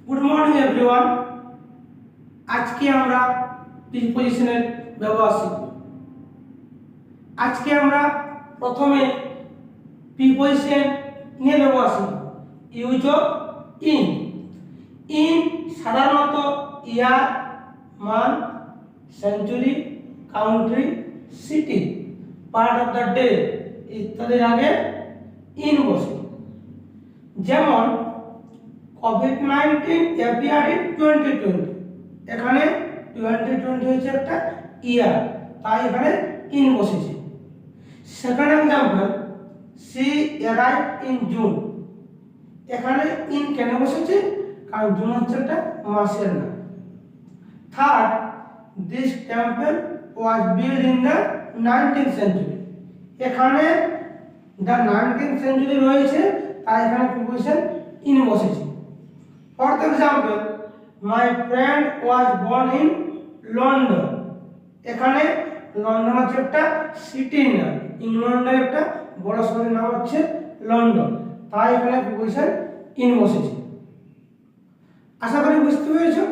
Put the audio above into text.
Good morning everyone. আজকে আমরা প্রিপজিশনের ব্যবহার শিখব। আজকে আমরা প্রথমে প্রিপজিশন নিয়ে ব্যবহার শিখব। Use of in. ইন সাধারণত year, month, century, country, city, part of the day ইত্যাদির আগে ইন বসে। যেমন কোভিড-19 অ্যাপিয়ার্ড ইন 2020, এখানে 2020 হচ্ছে একটা ইয়ার, তাই এখানে ইন বসেছে। Second example, she arrived in June, এখানে ইন কেন বসেছে? কারণ জুন হচ্ছে একটা মাসের নাম। Third, this temple was build in the 19th century, এখানে দ্য 19th সেঞ্চুরি রয়েছে, তাই এখানে প্রিপজিশন ইন বসেছে। Fourth example, my friend was born in London, এখানে লন্ডন হচ্ছে একটা সিটির নাম, ইংল্যান্ডের একটা বড় শহরের নাম হচ্ছে লন্ডন, তাই এখানে প্রিপজিশন ইন বসেছে। আশা করি বুঝতে পেরেছো।